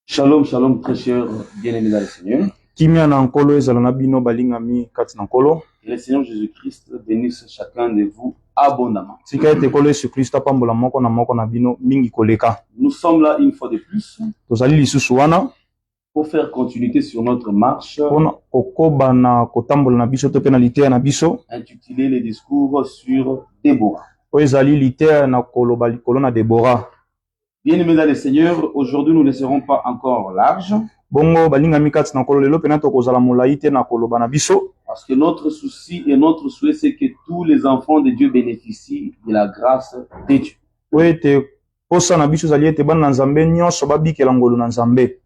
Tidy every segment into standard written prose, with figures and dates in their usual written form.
Shalom, shalom, très cher, bien-aimés dans le Seigneur. Kimia na nkolo ezala na bino balingami kati na nkolo. Que le Seigneur Jésus-Christ bénisse chacun de vous abondamment. Tika ete kolo Yesu Kristo apambola moko na bino mingi koleka. Nous sommes là une fois de plus Tozali lisusu wana pour faire continuité sur notre marche pona kokoba na kotambola na biso to pe na litea na biso intitulé les discours sur Déborah. o ezali litea na koloba likolo na Déborah. Bien-aimés dans le Seigneur, aujourd'hui nous ne serons pas encore larges. Bongo balingami kati na nkolo lelo pena to kozala molai te na koloba na biso. Parce que notre souci et notre souhait, c'est que tous les enfants de Dieu bénéficient de la grâce de Dieu. O ete posa na biso zali ete bana nzambe nyonso babikela ngolu na nzambe.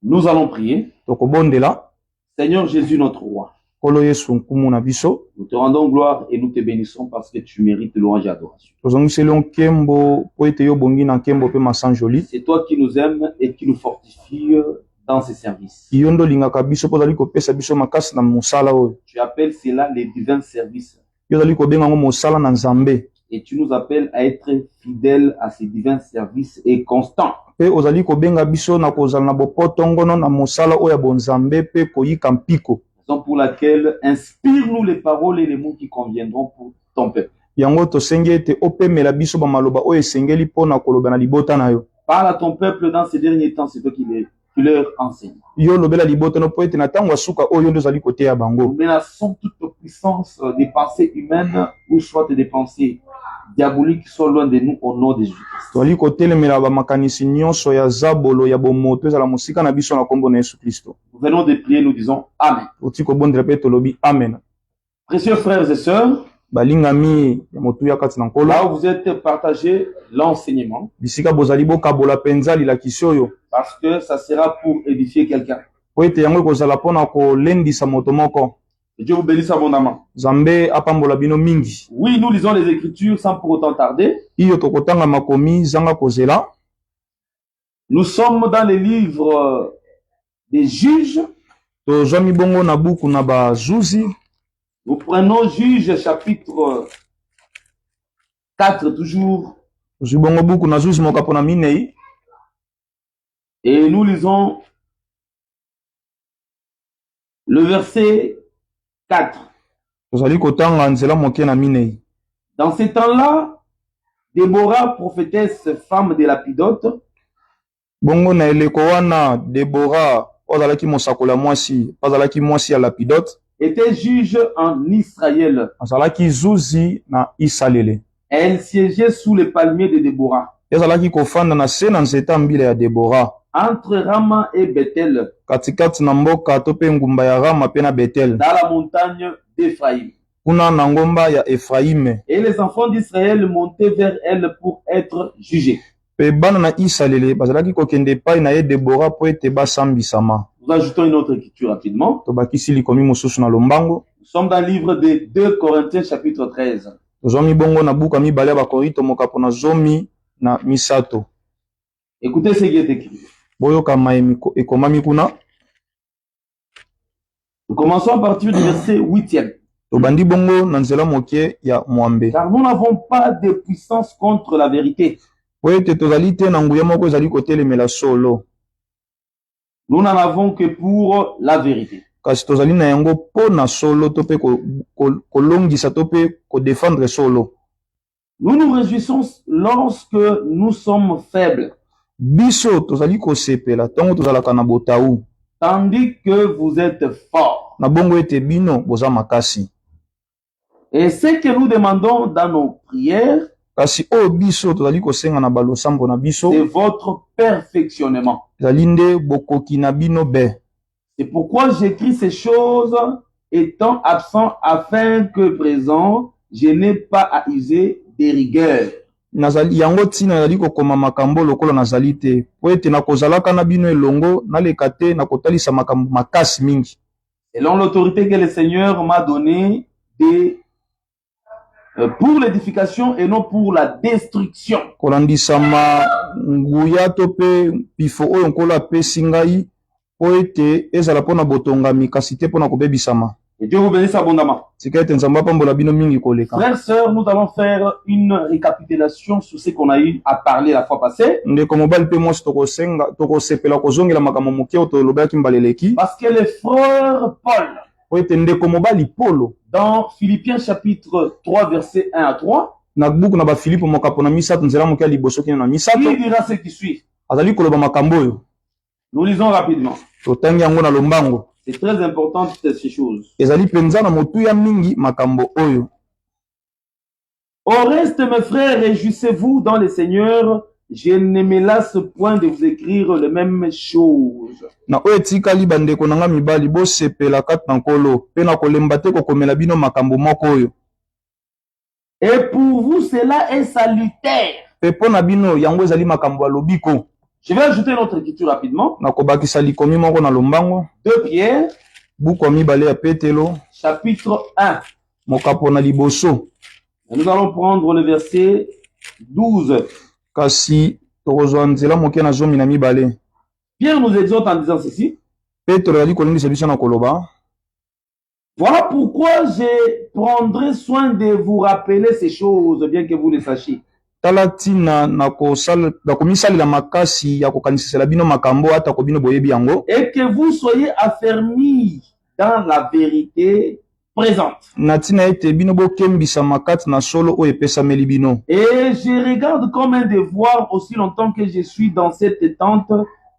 Nous allons prier. Tokobondela. Seigneur Jésus notre roi, Kolo Yesu nkumu na biso. nous te rendons gloire et nous te bénissons parce que tu mérites louange et adoration. Tozongiseli nkembo po ete yo bongi na nkembo pe masanjoli. C'est toi qui nous aimes et qui nous fortifie dans ces services. Yondo lingaka biso po zali kopesa biso makasi na mosala oyo. Tu appelles cela les divins services. Yo zali kobenga ngo mosala na nzambe. Et tu nous appelles à être fidèles à ces divins services et constants. Pe ozali kobenga biso na kozala na bopoto ngono na mosala oyo ya bonzambe pe koyika mpiko. Raison pour laquelle inspire-nous les paroles et les mots qui conviendront pour ton peuple. Yango tosengi ete opemela biso ba maloba oyo esengeli po na koloba na libota na yo. Parle à ton peuple dans ces derniers temps, c'est toi qui leur enseigne. Yo lobela libota no po ete na tango asuka oyo ndo zali koteya bango. Nous menaçons toute puissance des pensées humaines ou soit des pensées diaboliques qui sont loin de nous au nom de Jésus-Christ. Tozali kotelemela ba makanisi nyonso ya zabolo ya bomoto ezala musika na biso na kombo na Yesu Kristo. Nous venons de prier, nous disons Amen. Oti kobondela pe tolobi amen. Précieux frères et sœurs, balingami ya motuya kati na nkolo. Là où vous êtes partagé l'enseignement, bisika bozali bokabola penza lilakisi oyo, parce que ça sera pour édifier quelqu'un. Po ete yango ekozala mpona kolendisa moto moko. Dieu vous bénisse abondamment. Nzambe apambola bino mingi. Oui, nous lisons les Écritures sans pour autant tarder. Iyo tokotanga makomi zanga kozela. Nous sommes dans les livres des juges. Tozwami bongo na buku na bazuzi. Nous prenons Juges chapitre 4 toujours. Tozwi bongo buku na zuzi mokapo na minei. Et nous lisons le verset 4. Tozali kotanga nzela moke na minei. Dans ces temps-là, Déborah, prophétesse, femme de Lapidote, bongo na eleko wana Déborah ozalaki mosakola mwasi, azalaki mwasi ya Lapidote, était juge en Israël. azalaki zuzi na Isalele. Elle siégeait sous les palmiers de Déborah, ezalaki kofanda na se na nzeta mbila ya Déborah, entre Rama et Bethel, katikati na mboka to pe ngumba ya Rama pe na Bethel, dans la montagne d'Éphraïm. kuna na ngomba ya Ephraïm. Et les enfants d'Israël montaient vers elle pour être jugés. Pe bana na Isalele bazalaki kokende pai na ye Déborah po ete basambisama. Nous ajoutons une autre écriture rapidement. Tobakisi likomi mosusu na lombango. Nous sommes dans le livre de 2 Corinthiens chapitre 13. Tozwami bongo na buka mibale ya Bakorinto mokapo na zomi na misato. Écoutez ce qui est écrit. Boyoka ekomami kuna. Nous commençons à partir du verset 8e. Tobandi bongo na nzela moke ya mwambe. Car nous n'avons pas de puissance contre la vérité. Po ete tozali te na nguya moko ezali kotelemela solo. Nous n'en avons que pour la vérité. Kasi tozali na yango po na solo to pe kolongisa to pe kodefendre solo. Nous nous réjouissons lorsque nous sommes faibles, Biso tozali kosepela tango tozalaka na botaou, tandis que vous êtes forts. na bongo ete bino boza makasi. Et ce que nous demandons dans nos prières, Kasi o biso tozali kosenga na balosambo na biso, c'est votre perfectionnement. ezali nde bokoki na bino be. C'est pourquoi j'écris ces choses étant absent, afin que présent, je n'ai pas à user des rigueurs. Nazali yango tina nazali kokoma makambo lokola nazali te, po ete na kozalaka na bino elongo naleka te na kotalisa makambo makasi mingi. Selon l'autorité que le Seigneur m'a donnée pour l'édification et non pour la destruction. Kolandisama nguya to pe pifo oyo nkola apesi ngai po ete ezala mpona botongami kasi te mpona kobebisama. Et Dieu vous bénisse abondamment. tika ete nzambe apambola bino mingi koleka. Frères, sœurs, nous allons faire une récapitulation sur ce qu'on a eu à parler la fois passée. Ndeko mobali mpe mwasi tokosepela kozongela makambo moke oyo tolobelaki mbala eleki. Parce que le frère Paul, po ete ndeko mobali Polo dans Philippiens chapitre 3, versets 1 à 3, na buku na bafilipo mokapo na misato nzela moke ya liboso kino na misato il dira ce qui suit. azali koloba makambo oyo. Nous lisons rapidement. Totangi yango na lombango. C'est très important ces choses. Ezali penza na motuya mingi makambo oyo. Au reste, mes frères, réjouissez-vous dans le Seigneur. Je ne me lasse point de vous écrire les mêmes choses. Na oyo etikali bandeko nanga mibali bosepela kati na nkolo mpe na kolemba te kokomela bino makambo moko oyo. Et pour vous, cela est salutaire. Mpe mpo na bino yango ezali makambo ya lobiko. Je vais ajouter notre écriture rapidement. Na kobakisa likomi moko na lombango. 2 Pierre, buku ya mibale ya Petelo chapitre 1. mokapo na liboso. Et nous allons prendre le verset 12. Kasi tokozwa nzela moke na zomi na mibale. Pierre nous exhorte en disant ceci. Petelo azali kolingisa biso na koloba. Voilà pourquoi je prendrai soin de vous rappeler ces choses, bien que vous le sachiez. Tala tina na komisalela makasi ya kokanisisela bino makambo ata ko bino boyebi yango. Et que vous soyez affermis dans la vérité présente. Na tina ete bino bokembisa makati na solo oyo epesameli bino. Et je regarde comme un devoir, aussi longtemps que je suis dans cette tente,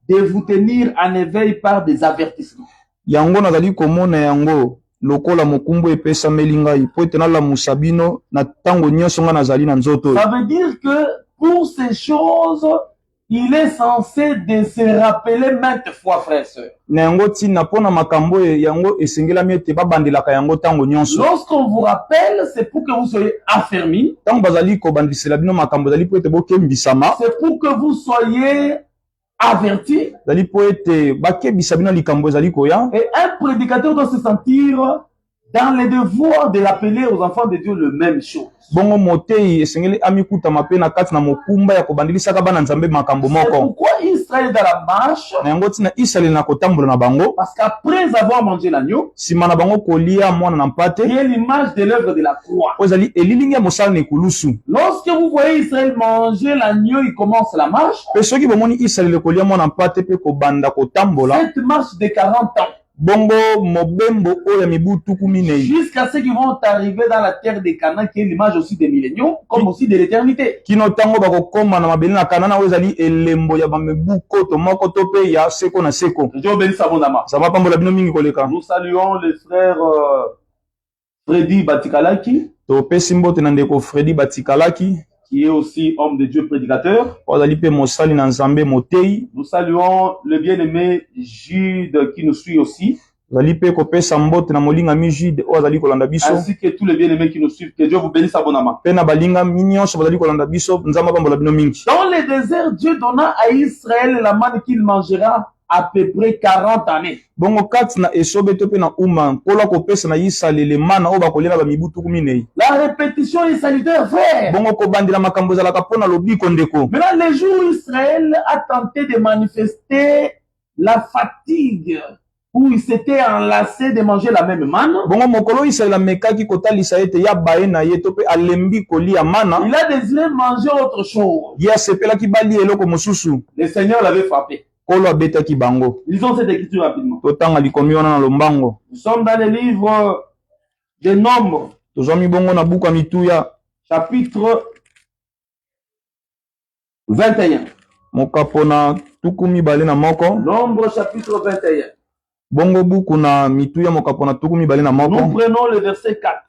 de vous tenir en éveil par des avertissements. Yango nazali komona yango lokola mokumbu epesameli ngai po ete nalamusa bino na ntango nyonso nga nazali na nzoto. Ça veut dire que pour ces choses, il est censé de se rappeler maintes fois, frères et sœurs. Na yango tina pona makambo yango esengelami ete babandelaka yango ntango nyonso. Lorsqu'on vous rappelle, c'est pour que vous soyez affermis. Ntango bazali kobandisela bino makambo ezali po ete bokembisama. C'est pour que vous soyez avertis. Ezali po ete bakebisa bino likambo ezali koya. Et un prédicateur doit se sentir dans le devoir de rappeler aux enfants de Dieu le même chose. Bongo motei esengeli amikutama pe na kati na mokumba ya kobandilisaka bana nzambe makambo C'est moko. pourquoi Israël est dans la marche. Na yango tina Israeli na kotambola na bango. Parce qu'après avoir mangé l'agneau, Sima na bango kolia mwana na mpate. qui est l'image de l'œuvre de la croix. Po ezali elilingi ya mosala na ekulusu. Lorsque vous voyez Israël manger l'agneau, il commence la marche. Pe soki bomoni Israeli kolia mwana na mpate pe kobanda kotambola. Cette marche de 40 ans. Bongo mobembo oyo ya mibu tuku minei. Jusqu'à ce qu'ils vont arriver dans la terre des Canaan, qui est l'image aussi des milléniaux, comme aussi de l'éternité. Kino tango bakokoma na mabele na kanana oyo ezali elembo ya bamibu koto moko to pe ya seko na seko. Que Dieu bénisse abondamment. Ça va pambola bino mingi koleka. Nous saluons le frère Freddy Batikalaki, Topesi mbote na ndeko Freddy Batikalaki. qui est aussi homme de Dieu prédicateur. Ozali pe mosali na nzambe motei. Nous saluons le bien-aimé Jude qui nous suit aussi, Ozali pe kopesa mbote na molinga mi Jude oyo azali kolanda biso. ainsi que tous les bien-aimés qui nous suivent. Que Dieu vous bénisse abondamment. Pe na balinga mi nyonso bazali kolanda biso nzambe apambola bino mingi. Dans le désert, Dieu donna à Israël la manne qu'il mangera à peu près 40 années. Bongo kati na esobe to pe na uma kola kopesa na Israeli mana oyo bakolia na bamibu tuku minei. La répétition est salutaire, frère. Bongo kobandela makambo ezalaka mpona lobiko ndeko. Maintenant, le jour où Israël a tenté de manifester la fatigue, où il s'était enlacé de manger la même manne, Bongo mokolo Israeli amekaki kotalisa ete ya baye na ye to pe alembi kolia mana. il a désiré manger autre chose. Ye asepelaki bali eloko mosusu. Le Seigneur l'avait frappé. Kolo abetaki bango. Lisons cette écriture rapidement. Totanga likomi wana na lombango. Nous sommes dans le livre des Nombres, Tozwami bongo na buku ya mituya chapitre 21. mokapo na tuku mibale na moko. Nombre chapitre 21. Bongo buku na mituya mokapo na tuku mibale na Nous moko. prenons le verset 4.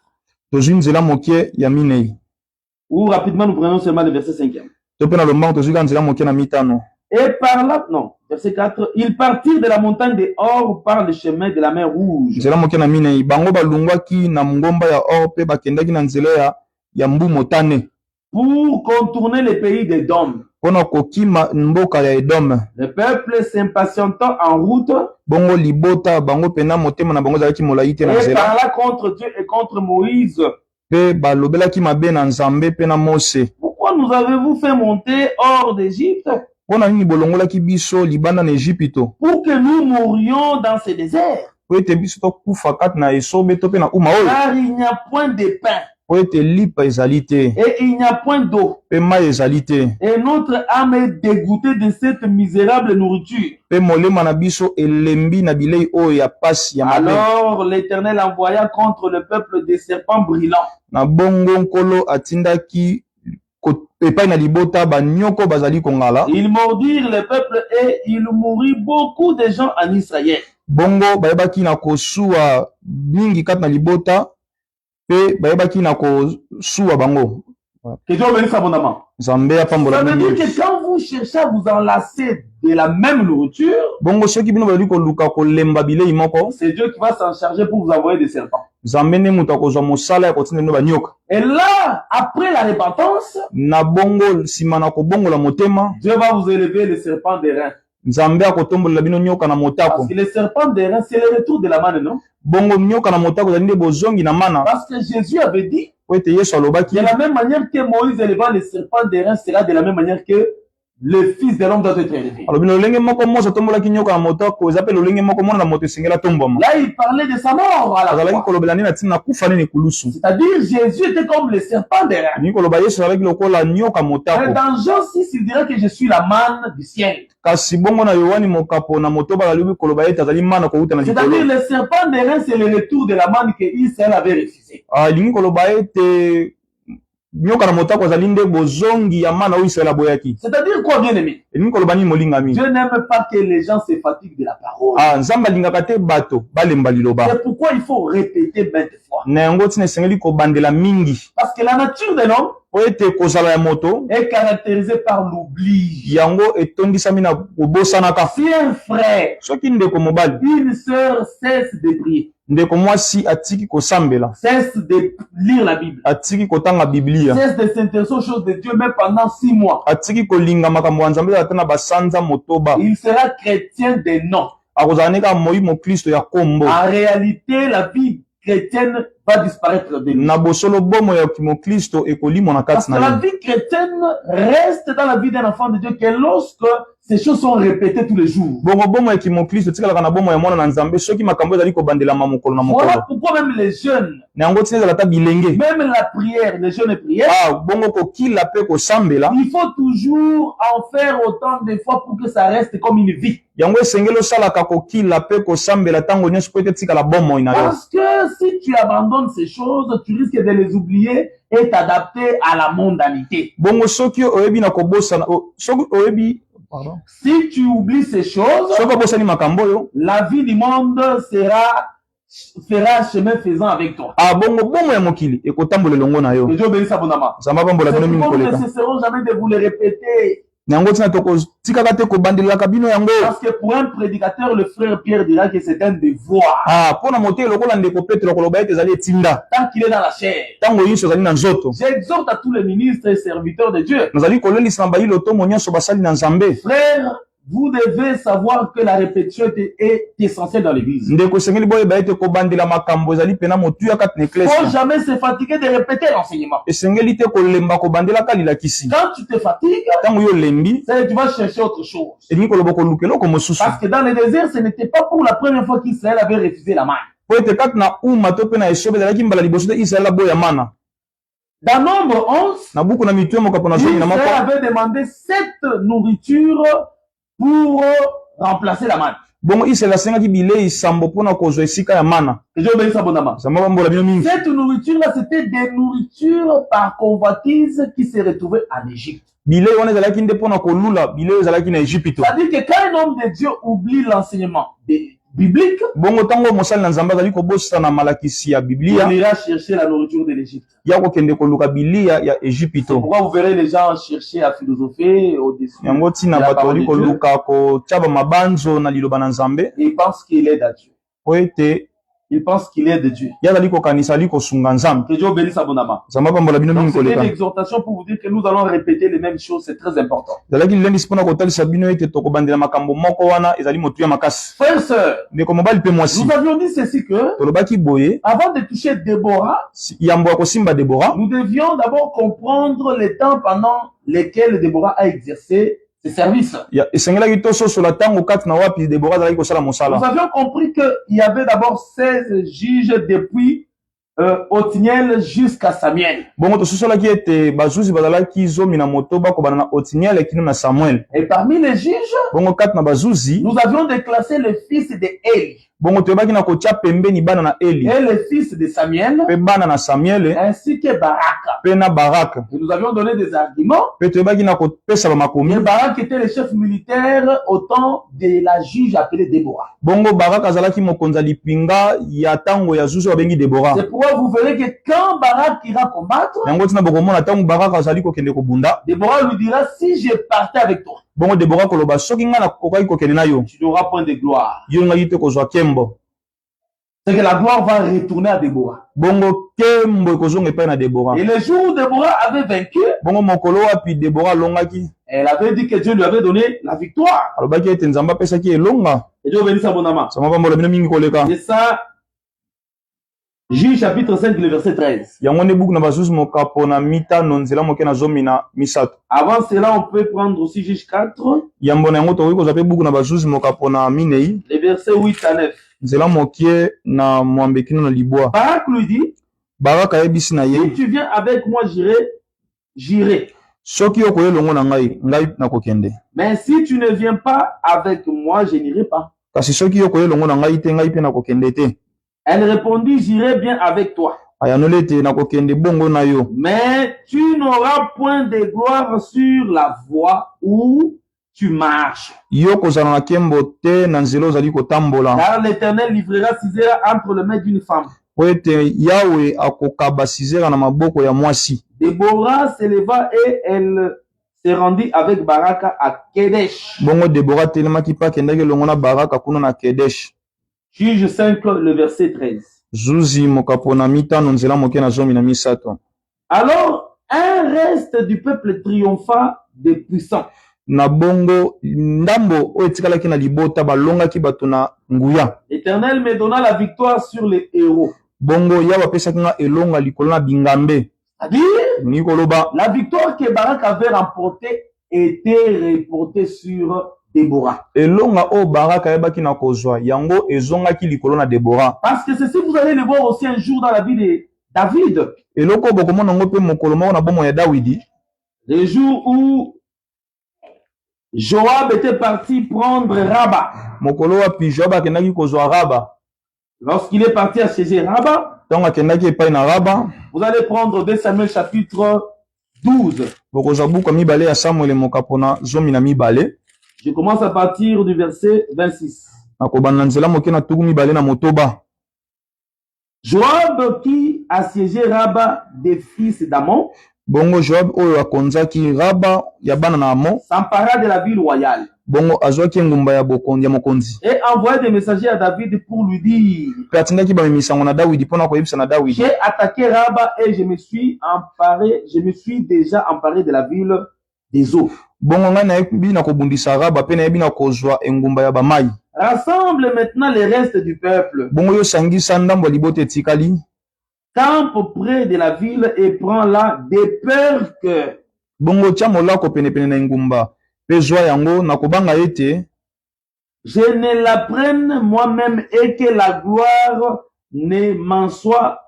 Tozwi nzela mokie ya minei. Ou rapidement, nous prenons seulement le verset 5e. To pe na lombango tozwi ka nzela mokie na mitano. Et par là, non, verset 4, ils partirent de la montagne de Or par le chemin de la mer Rouge. Nzela mokie na minei. Bango balungwaki na ngomba ya Or pe bakendaki na nzela ya mbu motane. Pour contourner le pays d'Édom. Pona kokima mboka ya Edom. Le peuple s'impatientant en route. Bongo libota bango pena motema na bango zalaki molai te na Et nzela. par là contre Dieu et contre Moïse. Pe balobelaki mabe na Nzambe pe na Mose. Pourquoi nous avez-vous fait monter hors d'Égypte? Pona nini bolongolaki biso libanda na Ejipito. Pour que nous mourions dans ce désert. po ete biso tokufa kati na esobe to mpe na uma oyo car il n'y a point de pain po ete lipa ezali te et il n'y a point d'eau. mpe mai ezali te Et notre âme est dégoûtée de cette misérable nourriture. mpe molema na biso elembi na bilei oyo ya pasi ya mabe. Alors l'Éternel envoya contre le peuple des serpents brûlants. Na bongo nkolo atindaki epai na libota banyoko bazali kongala. Ils mordirent le peuple et il mourut beaucoup de gens en Israël. Bongo bayebaki na kosuwa mingi kati na libota pe bayebaki na kosuwa bango. Que Dieu bénisse abondamment. Nzambe apambola Ça veut dire mingi. que quand vous cherchez à vous enlacer de la même nourriture, Bongo soki bino bazali koluka kolemba bilei moko, c'est Dieu qui va s'en charger pour vous envoyer des serpents. Nzambe ne mutu akozwa mosala ya kotinda bino banyoka. Et là, après la repentance, Na bongo nsima na kobongola motema, Dieu va vous élever les serpents des reins. Nzambe akotombolela bino nyoka na motako. Parce que les serpents des reins, c'est le retour de la manne, non? Bongo nyoka na motako ezali nde bozongi na mana. Parce que Jésus avait dit, Po ete Yesu alobaki de la même manière que Moïse élevant les serpents des reins, sera de la même manière que le Fils de l'homme doit être élevé. alobi lolenge moko moso atombolaki nyoka na motako eza mpe lolenge moko mwana na moto esengeli atombama. Là, il parlait de sa mort à la Azalaki fois. kolobela nini na ntina na kufa nini kulusu. C'est-à-dire, Jésus était comme le serpent des reins. Alingi koloba Yesu azalaki lokola nyoka Mais motako. dans Jean 6, il dirait que je suis la manne du ciel. Kasi bongo na Yohani mokapo na motoba alibi koloba ete azali mana kouta na C'est-à-dire, likolo. le serpent des reins, c'est le retour de la manne que Israël avait refusé. Alingi koloba ete nyoka na motako azali nde bozongi ya mana oyo Israel aboyaki. C'est-à-dire quoi, bien-aimé? Elingi koloba nini molingami. Dieu n'aime pas que les gens se fatiguent de la parole. Nzambe alingaka te bato balemba liloba. C'est pourquoi il faut répéter maintes fois. Na yango ntina esengeli kobandela mingi. Parce que la nature de l'homme Po ete kozala ya moto est caractérisée par l'oubli. yango etondisami na kobosanaka. Si un frère, Soki ndeko mobali une sœur cesse de prier, ndeko mwasi atiki kosambela, cesse de lire la Bible, atiki kotanga Biblia, cesse de s'intéresser aux choses de Dieu même pendant 6 mois, atiki kolinga makambo ya Nzambe ata na basanza motoba, il sera chrétien de nom. akozala ne kaka moi mokristo ya kombo. En réalité, la vie chrétienne va disparaître de lui. Na bosolo bomo ya kimokristo ekolimo na Parce kati que na la ye. vie chrétienne reste dans la vie d'un enfant de Dieu que lorsque ces choses sont répétées tous les jours. Bongo bomo ya kimokristo tikalaka na bomo ya mwana na Nzambe soki makambo ezali kobandelama mokolo na Voilà mokolo. pourquoi même les jeunes, Na yango tina ezala ta bilenge. même la prière, les jeunes prières, Bongo kokila pe kosambela. il faut toujours en faire autant de fois pour que ça reste comme une vie. Yango esengeli osalaka kokila pe kosambela tango nyonso po ete tikala bomo na yo. Parce que si tu abandonnes ces choses, tu risques de les oublier et t'adapter à la mondanité. Bongo soki oyebi na kobosana soki oyebi pardon. Si tu oublies ces choses, Soki obosani makambo yo, la vie du monde fera chemin faisant avec toi. bongo bomo ya mokili ekotambola elongo na yo. Que Dieu bénisse abondamment. Nzambe apambola C'est bino mingi pourquoi nous ne koleka. cesserons jamais de vous le répéter. Yango tina tokotikaka te kobandelelaka bino yango. Parce que pour un prédicateur, le frère Pierre dira que c'est un devoir. Mpona moteye lokola ndeko Petro koloba ete ezali etinda. Tant qu'il est dans la chair. Tango nyonso ezali na nzoto. J'exhorte à tous les ministres et serviteurs de Dieu. Nazali kolelisa na bayilo tomo nyonso basali na Nzambe. Frère, vous devez savoir que la répétition est essentielle dans l'église. Ndeko esengeli boyeba ete kobandela makambo ezali pena motuya kati na Il ne eklesi. faut jamais se fatiguer de répéter l'enseignement. Esengeli te kolemba kobandelaka lilakisi. Quand tu te fatigues, Tango yo lembi, tu vas chercher autre chose. elingi koloba koluka eloko mosusu. Parce que dans le désert, ce n'était pas pour la première fois qu'Israël avait refusé la manne. Po ete kati na uma to pe na esobe ezalaki mbala liboso te Israel aboya mana. Dans Nombre 11, Na buku na mituya mokapo na soki na moko. Israël avait demandé 7 nourritures pour remplacer la manne. Bongo Israel asengaki bilei sambo mpona kozwa esika ya mana. Que Dieu bénisse abondamment. Nzambe apambola bino mingi. Cette nourriture-là, c'était des nourritures par convoitise qui se retrouvaient en Égypte. Bilei wana ezalaki nde mpona kolula bilei ezalaki na Ejipito. C'est-à-dire que quand un homme de Dieu oublie l'enseignement biblique, Bongo tango mosali na Nzambe azali kobosa na malakisi ya Biblia, il ira chercher la nourriture de l'Égypte. ya kokende koluka bilia ya Ejipito. Pourquoi vous verrez les gens chercher à philosopher au-dessus Yango tina de la bato parole bali de Dieu. koluka kotyaba mabanzo na liloba na Nzambe Ils pensent qu'il aide à Dieu. po ete Ils pensent qu'il aide Dieu. ye azali kokanisa ali kosunga Nzambe. Que Dieu bénisse abondamment. Nzambe apambola bino Donc mingi c'était une koleka. exhortation pour vous dire que nous allons répéter les mêmes choses, c'est très important. Ezalaki lelendisi mpona kotalisa bino ete tokobandela makambo moko wana ezali motuya makasi. Frères et sœurs, Ndeko mobali mpe mwasi nous avions dit ceci que, tolobaki boye avant de toucher Déborah, yambo ya kosimba Debora nous devions d'abord comprendre les temps pendant lesquels Déborah a exercé ses services. esengelaki tososola ntango kati na wapi Debora azalaki kosala Nous mosala. avions compris qu'il y avait d'abord 16 juges depuis Othniel jusqu'à Samuel. Bongo tososolaki ete bazuzi bazalaki 10 na motoba kobana na Othniel kino na Samuel. Et parmi les juges, Bongo kati na bazuzi, nous avions déclassé le fils de Éli bongo toyebaki na kotia pembeni bana na Eli et le fils de Samuel, pe bana na Samuel ainsi que Baraka. pe na Baraka. Et nous avions donné des arguments. Pe toyebaki na kopesa bamakomi. Et Barak était le chef militaire au temps de la juge appelée Déborah. Bongo Baraka azalaki mokonza lipinga ya tango ya zuzi babengi Debora. C'est pourquoi vous verrez que quand Barak ira combattre, Yango tina bokomona tango Baraka azali kokende kobunda. Déborah lui dira, si je partais avec toi, Bongo Debora koloba soki nga na kokaki kokende na yo, tu n'auras point de gloire. yo ngaki te kozwa kembo. C'est que la gloire va retourner à Déborah. Bongo kembo ekozonga epai na Debora. Et le jour où Déborah avait vaincu, Bongo mokolo wapi Debora alongaki, elle avait dit que Dieu lui avait donné la victoire. alobaki ete Nzambe apesaki elonga. Et Dieu bénisse abondamment. Sama pambola bino mingi koleka. Et ça, Juge chapitre 5, le verset 13. Yango nde buku na bazuzi mokapo na mitano nzela moke na zomi na misato. Avant cela, on peut prendre aussi Juge 4, Yambo na yango tokoki kozwa pe buku na bazuzi mokapo na minei, les versets 8 à 9. nzela mokie na mwambe kino na libwa. Barak lui dit, Baraka ayebisi na si ye, tu viens avec moi, j'irai. soki okoya elongo na ngai, ngai nakokende. Mais si tu ne viens pas avec moi, je n'irai pas. Kasi soki okoya elongo na ngai te, ngai pe nakokende te. Elle répondit, j'irai bien avec toi. Ayanoli ete nakokende bongo na yo. Mais tu n'auras point de gloire sur la voie où tu marches. Yo kozala na kembo te na nzela ozali kotambola. Car l'Éternel livrera Sisera entre les mains d'une femme. Po ete Yawe akokaba Sisera na maboko ya mwasi. Déborah s'éleva et elle se rendit avec Baraka à Kedesh. Bongo Debora telemaki pa kendaki elongo na Baraka kuna na Kedesh. Juge 5, le verset 13. Zuzi mokapo na mitano nzela moke na zomi na misato. Alors, un reste du peuple triompha des puissants. Na bongo ndambo o etikalaki na libota balongaki bato na nguya. L'Éternel me donna la victoire sur les héros. Bongo Yawe apesaki nga elonga likolo na bingambe. C'est-à-dire, Ni koloba la victoire que Barak avait remportée était reportée sur Déborah. elonga o Baraka ayebaki na kozwa yango ezongaki likolo na Debora. Parce que ceci, vous allez le voir aussi un jour dans la vie de David. Eloko bokomona ngo pe mokolo moko na bomo ya Dawidi. Le jour où Joab était parti prendre Rabat. Mokolo wapi Joab akendaki kozwa Raba. Lorsqu'il est parti assiéger Rabat, Donc akendaki epai na Raba. vous allez prendre 2 Samuel chapitre 12. Bokozwa buku mibale ya Samuel mokapo na zomi na mibale. Je commence à partir du verset 26. Nakobanda nzela moke na tuku mibale na motoba. Joab qui assiégeait Rabat des fils d'Amon Bongo Joab oyo akonzaki Raba ya bana na Amon. s'empara de la ville royale Bongo azwaki ngumba ya bokonzi ya mokonzi. et envoya des messagers à David pour lui dire: Pe atindaki bamemisango na Dawidi mpona koyebisa na Dawidi. j'ai attaqué Rabat et je me suis déjà emparé de la ville des eaux. Bongo ngai nayebi na kobundisa Raba pe nayebi na kozwa engumba ya bamai. Rassemble maintenant les restes du peuple, Bongo yo sangisa ndambo ya libota etikali. campe près de la ville et prends là de peur que Bongo tia molako penepene na engumba pe zwa yango na kobanga ete je ne la prenne moi-même et que la gloire ne m'en soit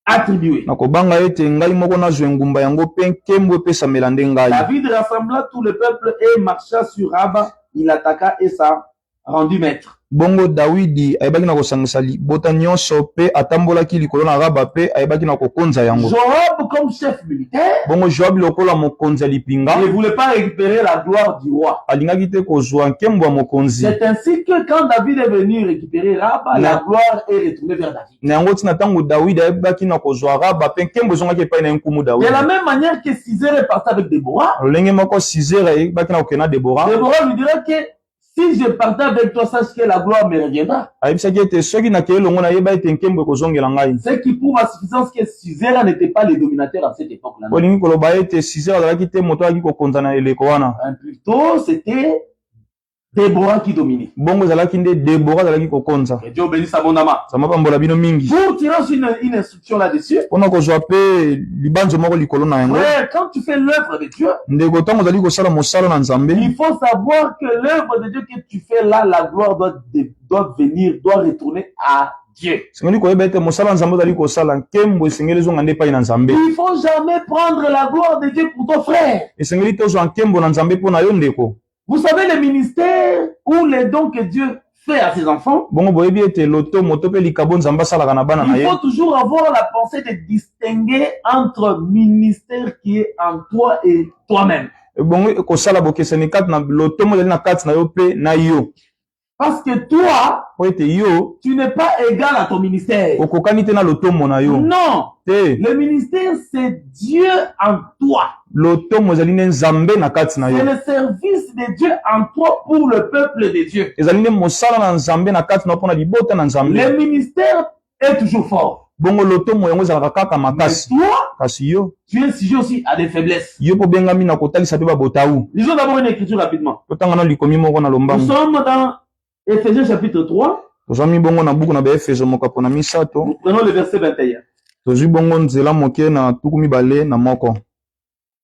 attribuée. na kobanga ete ngai moko nazwa engumba yango pe nkembo epesamela nde ngai. David rassembla tout le peuple et marcha sur Rabat. Il attaqua et ça rendu maître. Bongo Dawidi ayebaki na kosangisa libota nyonso pe atambolaki likolo na Raba pe ayebaki na kokonza yango. Joab comme chef militaire Bongo Joab lokola mokonzi ya lipinga ne voulait pas récupérer la gloire du roi. alingaki te kozwa nkembo ya mokonzi. C'est ainsi que quand David est venu récupérer Rabat, la gloire est retournée vers David. Na yango tina ntango Dawidi ayebaki na kozwa Raba pe nkembo ezongaki epai na nkumu De Dawidi. la même manière que Sisera est parti avec Déborah, Lolenge moko Sisera ayebaki na kokenda Debora. Déborah lui dira que si je partais avec toi, sache que la gloire me reviendra. Ayebisaki ete soki nakei elongo nayeba ete nkembo ekozongela ngai. Ce qui prouve à suffisance que Sisera n'était pas le dominateur à cette époque-là. Olingi koloba ete Sisera azalaki te moto ayaki kokonza na eleko wana. Plutôt, c'était Déborah qui dominait. bongo ezalaki nde Debora azalaki kokonza. Et Dieu bénisse abondamment. Nzambe apambola bino mingi Pour tirer aussi une instruction là-dessus, mpona kozwa mpe libanzo moko likolo na yango. frère, quand tu fais l'œuvre de Dieu, Ndeko ntango ozali kosala mosala na Nzambe, il faut savoir que l'œuvre de Dieu que tu fais là, la gloire doit venir, doit retourner à Dieu. sengeli koyeba ete mosala Nzambe ozali kosala nkembo esengeli ezonga nde epai na Nzambe. Il ne faut jamais prendre la gloire de Dieu pour ton frère. Esengeli tozwa nkembo na Nzambe mpo na yo ndeko. Vous savez les ministères ou les dons que Dieu fait à ses enfants, Bongo boyebi ete loto moto mpe likabo Nzambe asalaka na bana na il ye. faut toujours avoir la pensée de distinguer entre ministère qui est en toi et toi-même. Bongo ekosala bokeseni kati na loto mo ezali na kati na yo mpe na yo. Parce que toi, Po ete yo tu n'es pas égal à ton ministère. okokani te na loto mo na yo. Non, Te le ministère c'est Dieu en toi. loto mo ezali nde Nzambe na kati na C'est yo. le service de Dieu en toi pour le peuple de Dieu. Ezali nde mosala na Nzambe na kati na yo mpo na libota na Nzambe. Le ministère est toujours fort. Bongo loto mo yango ezalaka kaka Mais makasi. toi, Kasi yo tu es sujet aussi à des faiblesses. yo mpo bengami na kotalisa mpe babotau. Lisons d'abord une écriture rapidement. Totanga na likomi moko na Nous lombangu. sommes dans Éphésiens chapitre 3. Tozwami bongo na buku na baefeso mokapo na Nous misato. prenons le verset 21. Tozwi bongo nzela moke na tuku mibale na moko.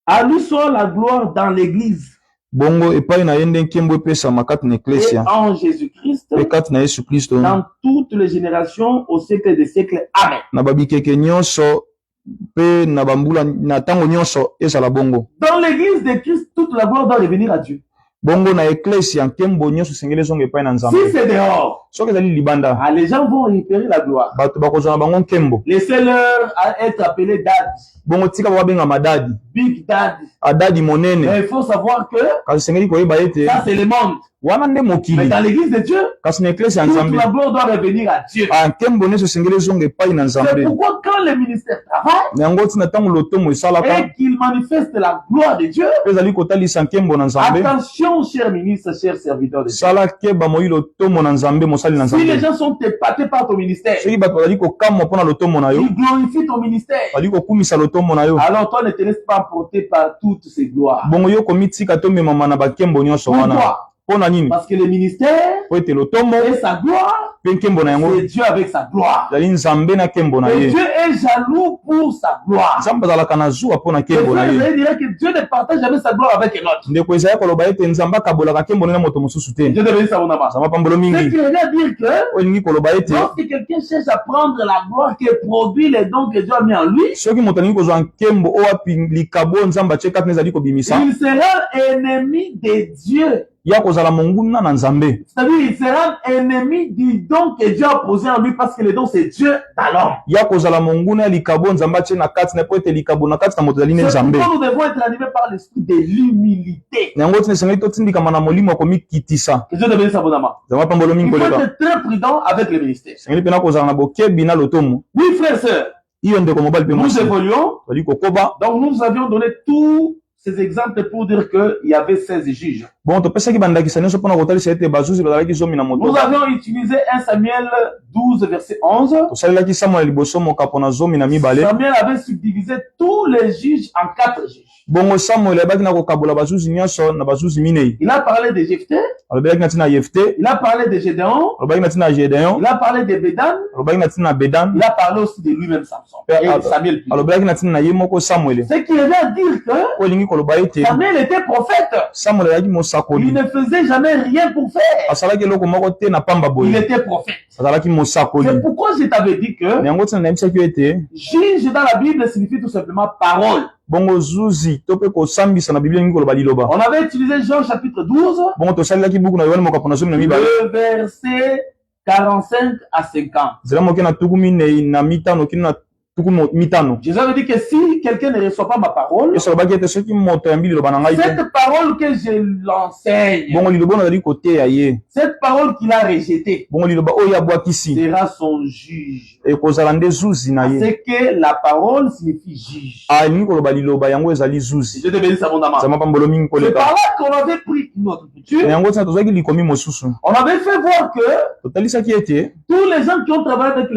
À lui soit la gloire dans l'Église Bongo epai na ye nde nkembo epesama kati na et eklesia en Jésus-Christ mpe kati na Yesu Kristo dans toutes les générations au siècle des siècles. Amen. na babikeke nyonso mpe na bambula na ntango nyonso ezala bongo. Dans l'Église de Christ, toute la gloire doit revenir à Dieu. Bongo na eklesia nkembo nyonso esengeli ezonga epai na Si Nzambe. c'est dehors, Soki ezali libanda les gens vont récupérer la gloire. bato bakozwa na bango nkembo. Laissez-leur être appelés Dad, Bongo tika babenga Dadi, Big Dad. adadi monene. Mais il faut savoir que Kasi esengeli koyeba ete ça c'est le monde. wana nde Mais mokili. dans l'Église de Dieu, Kasi na eklesia ya toute Nzambe la gloire doit revenir à Dieu. nkembo nyonso esengeli ezonga epai na C'est Nzambe. pourquoi quand le ministère travaille Na yango ntina ntango lotomo esalaka et qu'il manifeste la gloire de Dieu, mpe ezali kotalisa nkembo na Nzambe. attention, chers ministres, chers serviteurs de Dieu. sala keba moi lotomo na Nzambe mosali na Si les Nzambe. gens sont épatés par ton ministère, Soki bato bazali kokamwa mpo na lotomo na yo, ils glorifient ton ministère, bazali kokumisa lotomo na yo, alors toi ne te laisse pas emporter par toutes ces gloires. bongo yo komitika tomemama na bakembo nyonso wana. Pourquoi? Mpo na nini? Parce que le ministère Po ete lotomo et sa gloire, mpe nkembo na yango c'est Dieu avec sa gloire. ezali Nzambe na nkembo na Et ye. Dieu est jaloux pour sa gloire. Nzambe azalaka na zuwa mpo na Les nkembo na frères, ye. vous dirait que Dieu ne partage jamais sa gloire avec un autre. Ndeko Ezaya koloba ete Nzambe akabolaka nkembo na moto mosusu te. Dieu devait abondamment. Nzambe apambolo Ce mingi qui veut dire que oyo elingi koloba ete lorsque quelqu'un cherche à prendre la gloire qui produit les dons que Dieu a mis en lui, soki moto alingi kozwa nkembo oyo api likabo oyo Nzambe atie kati na ezali kobimisa, il sera ennemi de Dieu. ya kozala monguna na Nzambe. C'est-à-dire, il sera ennemi du don que Dieu a posé en lui parce que le don, c'est Dieu dans l'homme. Ya kozala monguna ya likabo Nzambe atie na kati na po ete likabo na kati na moto ezali nde C'est Nzambe. pourquoi nous devons être animés par l'esprit de l'humilité. Na yango tina esengeli totindikama na molimo ya komikitisa. Que Dieu devienne abondamment. Nzambe apambolo mingi Il faut koleka. être très prudent avec le ministère. Esengeli mpena kozala na bokebi na lotomo. Oui, frères et sœurs, Iyo ndeko mobali mpe nous mwasi. évoluons. Tozali kokoba. Donc, nous avions donné tous ces exemples pour dire qu'il y avait 16 juges. Bon, topesaki bandakisa nyonso mpona kotalisa ete bazuzi bazalaki zomi na Nous moto. avions utilisé 1 Samuel 12, verset 11. Tosalelaki Samuel liboso mokapo na zomi na mibale. Samuel avait subdivisé tous les juges en 4 juges. Bongo Samuel ayebaki na kokabola bazuzi nyonso na bazuzi minei. Il a parlé de Jephthé, Alobaki na ntina Yefte, il a parlé de Gédéon, alobaki na ntina Gedeon, il a parlé de Bédan, alobaki na ntina Bedan, il a parlé aussi de lui-même Samson. Et Et Samuel. alobaki na ntina na ye moko Samuel. Ce qui revient à dire que Oyo elingi koloba ete Samuel était prophète. Samuel ayaki Il mosakoli. ne faisait jamais rien pour faire. Asalaki eloko moko te na pamba Il boye. était prophète. Azalaki mosakoli. C'est pourquoi je t'avais dit Na que yango ntina nayebisaki yo ete juge dans la Bible signifie tout simplement parole. bongo zuzi to mpe kosambisa na Biblia elingi koloba liloba. On avait utilisé Jean chapitre 12, Bongo tosalelaki buku na Yohane mokapo na zomi na mibale. le verset 45 à 50. Nzela moke na tuku minei na mitano kino na tuku mitano. Jésus avait dit que si quelqu'un ne reçoit pas ma parole, Yesu alobaki ete soki moto yambi liloba na ngai te, cette parole que je l'enseigne, bongo liloba oyo nazali koteya ye, cette parole qu'il a rejetée, bongo liloba oyo abwakisi sera son juge. ekozala nde zuzi na ye. C'est que la parole signifie juge. Alingi koloba liloba yango ezali zuzi. Je te bénisse abondamment. Nzambe apambolo mingi C'est koleka. par là qu'on avait pris notre Na culture. yango tina tozalaki likomi mosusu. On avait fait voir que Totalisaki ete tous les gens qui ont travaillé avec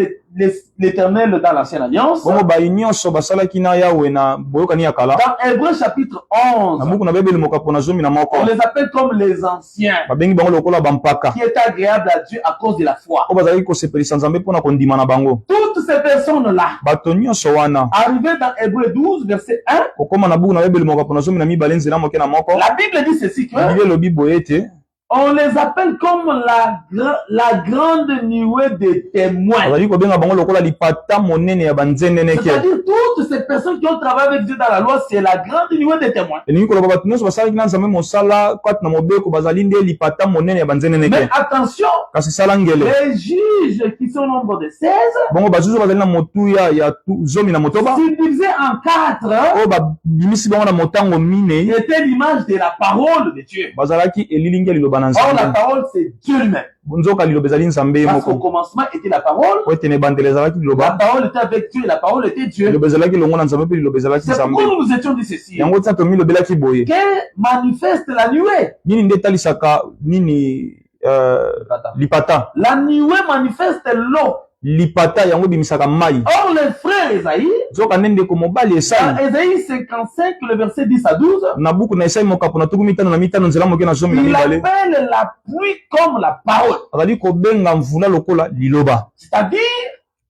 l'Éternel dans l'Ancienne Alliance. bongo bayi nyonso basalaki na Yawe na boyokani ya kala Dans Hébreux chapitre na 11, buku na Bible mokapo na zomi na moko on les appelle comme les anciens, babengi bango lokola bampaka qui est agréable à Dieu à cause de la foi. oyo bazalaki kosepelisa Nzambe mpona kondima na bango. Toutes ces personnes-là, Bato nyonso wana arrivées dans Hébreux 12, verset 1, kokoma na buku na Bible mokapo na zomi na mibale nzela moke na moko la Bible dit ceci que Biblia elobi boye ete on les appelle comme la grande nuée des témoins. bazali kobenga bango lokola lipata monene ya banzendeneke. C'est-à-dire toutes ces personnes qui ont travaillé avec Dieu dans la loi, c'est la grande nuée des témoins. elingi koloba bato nyonso basalaki na Nzambe mosala kati na mobeko bazali nde lipata monene ya Mais banzendeneke. attention, Kasi sala ngele les juges qui sont au nombre de 16, bongo bazuzu bazali na motuya ya zomi na motoba subdivisés en 4, oyo babimisi bango na motango minei étaient l'image de la parole de Dieu. bazalaki elilingi ya liloba na Or, la Nzambe. parole, c'est Dieu lui-même. Nzoka liloba ezali Nzambe ye Parce qu'au moko commencement était la parole, po ete na ebandeli ezalaki la liloba parole était avec Dieu et la parole était Dieu. liloba ezalaki longo na Nzambe mpe liloba ezalaki C'est Nzambe. pourquoi nous nous étions dit ceci. Yango tina tomilobelaki boye Que manifeste la nuée. nini nde etalisaka nini lipata La nuée manifeste l'eau. lipata yango ebimisaka mai. Or, les frères Esaïe, Nzoka nde ndeko mobali dans Esai Esaïe 55, le verset 10 à 12, na buku na Esai mokapo na tuku mitano na mitano nzela moke na zomi na il mibale appelle la pluie comme la parole. azali kobenga mvula lokola liloba. C'est-à-dire,